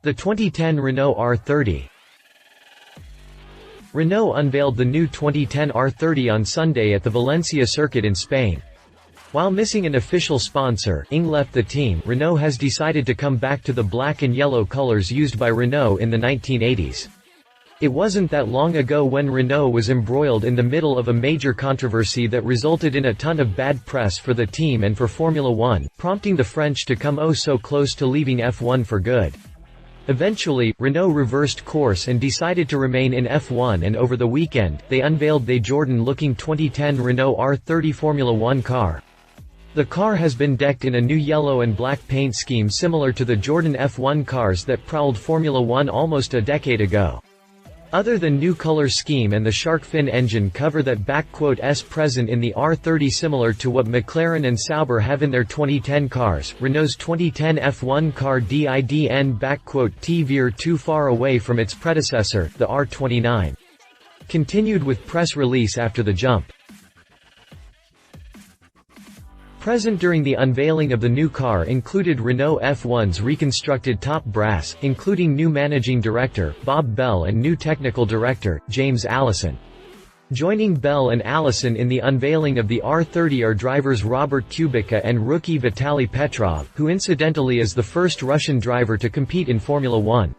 The 2010 Renault R30. Renault unveiled the new 2010 R30 on Sunday at the Valencia circuit in Spain. While missing an official sponsor, Ing left the team, Renault has decided to come back to the black and yellow colors used by Renault in the 1980s. It wasn't that long ago when Renault was embroiled in the middle of a major controversy that resulted in a ton of bad press for the team and for Formula One, prompting the French to come oh so close to leaving F1 for good. Eventually, Renault reversed course and decided to remain in F1, and over the weekend, they unveiled the Jordan-looking 2010 Renault R30 Formula One car. The car has been decked in a new yellow and black paint scheme similar to the Jordan F1 cars that prowled Formula One almost a decade ago. Other than new color scheme and the shark fin engine cover that "S" present in the R30, similar to what McLaren and Sauber have in their 2010 cars, Renault's 2010 F1 car didn "veer" too far away from its predecessor, the R29. Continued with press release after the jump. Present during the unveiling of the new car included Renault F1's reconstructed top brass, including new managing director, Bob Bell, and new technical director, James Allison. Joining Bell and Allison in the unveiling of the R30 are drivers Robert Kubica and rookie Vitaly Petrov, who incidentally is the first Russian driver to compete in Formula One.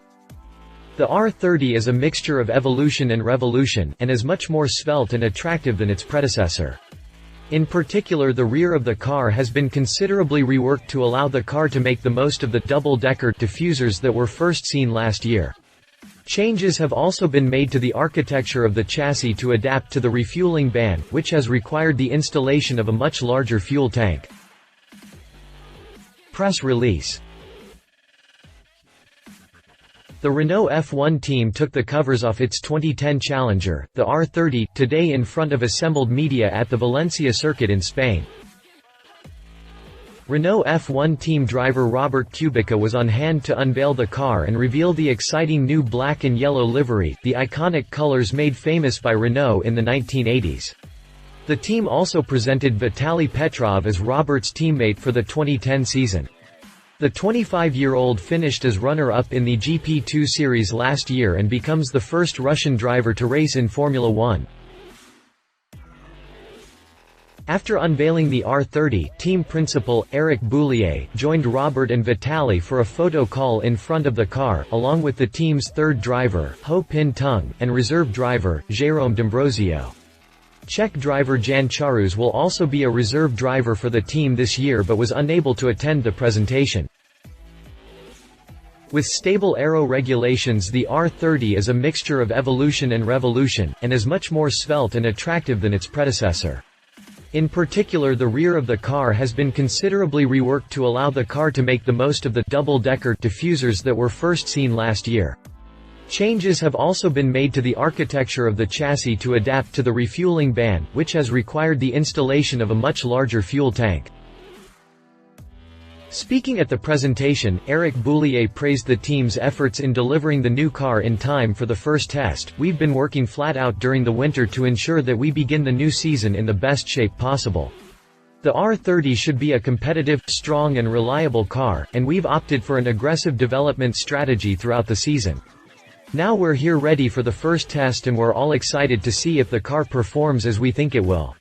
The R30 is a mixture of evolution and revolution, and is much more svelte and attractive than its predecessor. In particular, the rear of the car has been considerably reworked to allow the car to make the most of the double-decker diffusers that were first seen last year. Changes have also been made to the architecture of the chassis to adapt to the refueling ban, which has required the installation of a much larger fuel tank. Press release. The Renault F1 team took the covers off its 2010 Challenger, the R30, today in front of assembled media at the Valencia circuit in Spain. Renault F1 team driver Robert Kubica was on hand to unveil the car and reveal the exciting new black and yellow livery, the iconic colors made famous by Renault in the 1980s. The team also presented Vitaly Petrov as Robert's teammate for the 2010 season. The 25-year-old finished as runner-up in the GP2 series last year and becomes the first Russian driver to race in Formula One. After unveiling the R30, team principal, Eric Boulier, joined Robert and Vitaly for a photo call in front of the car, along with the team's third driver, Ho Pin Tung, and reserve driver, Jérôme D'Ambrosio. Czech driver Jan Charus will also be a reserve driver for the team this year but was unable to attend the presentation. With stable aero regulations, the R30 is a mixture of evolution and revolution, and is much more svelte and attractive than its predecessor. In particular, the rear of the car has been considerably reworked to allow the car to make the most of the double-decker diffusers that were first seen last year. Changes have also been made to the architecture of the chassis to adapt to the refueling ban, which has required the installation of a much larger fuel tank. Speaking at the presentation, Eric Boulier praised the team's efforts in delivering the new car in time for the first test. "We've been working flat out during the winter to ensure that we begin the new season in the best shape possible. The R30 should be a competitive, strong and reliable car, and we've opted for an aggressive development strategy throughout the season. Now we're here ready for the first test and we're all excited to see if the car performs as we think it will."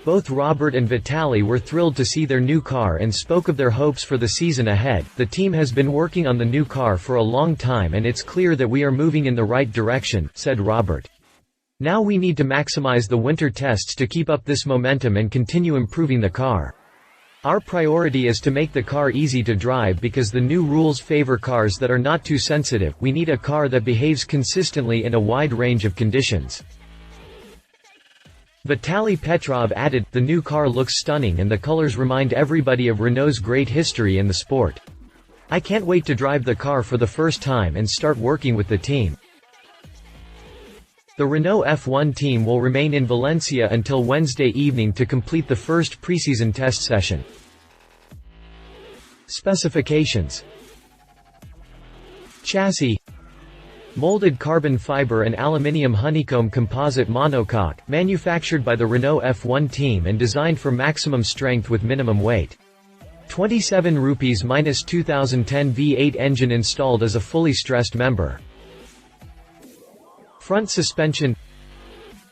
Both Robert and Vitaly were thrilled to see their new car and spoke of their hopes for the season ahead. "The team has been working on the new car for a long time and it's clear that we are moving in the right direction," said Robert. "Now we need to maximize the winter tests to keep up this momentum and continue improving the car. Our priority is to make the car easy to drive because the new rules favor cars that are not too sensitive. We need a car that behaves consistently in a wide range of conditions." Vitaly Petrov added, "The new car looks stunning and the colors remind everybody of Renault's great history in the sport. I can't wait to drive the car for the first time and start working with the team." The Renault F1 team will remain in Valencia until Wednesday evening to complete the first preseason test session. Specifications. Chassis: molded carbon fiber and aluminium honeycomb composite monocoque, manufactured by the Renault F1 team and designed for maximum strength with minimum weight. 27 rupees minus 2010 V8 engine installed as a fully stressed member. Front suspension.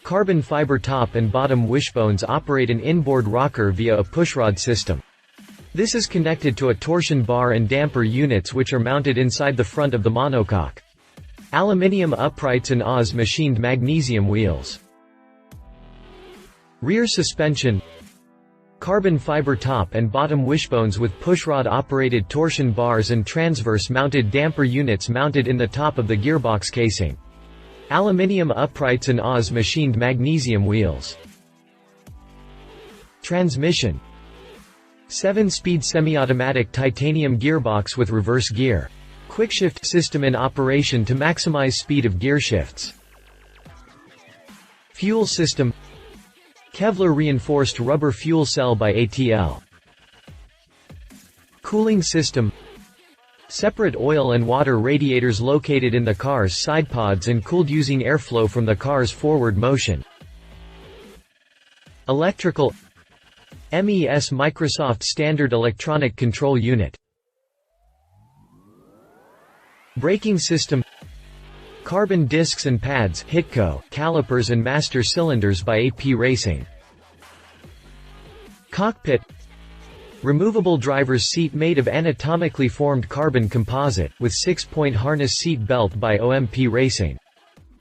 Carbon fiber top and bottom wishbones operate an inboard rocker via a pushrod system. This is connected to a torsion bar and damper units which are mounted inside the front of the monocoque. Aluminium uprights and Oz machined magnesium wheels. Rear suspension. Carbon fiber top and bottom wishbones with pushrod operated torsion bars and transverse mounted damper units mounted in the top of the gearbox casing. Aluminium uprights and Oz machined magnesium wheels. Transmission. 7-speed semi-automatic titanium gearbox with reverse gear. Quickshift system in operation to maximize speed of gear shifts. Fuel system. Kevlar reinforced rubber fuel cell by ATL. Cooling system. Separate oil and water radiators located in the car's side pods and cooled using airflow from the car's forward motion. Electrical. MES Microsoft Standard Electronic Control Unit. Braking system. Carbon discs and pads, Hitco, calipers and master cylinders by AP Racing. Cockpit. Removable driver's seat made of anatomically formed carbon composite, with 6-point harness seat belt by OMP Racing.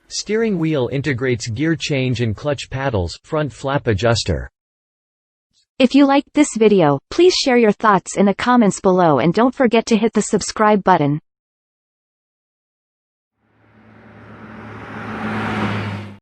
Steering wheel integrates gear change and clutch paddles, front flap adjuster. If you liked this video, please share your thoughts in the comments below and don't forget to hit the subscribe button.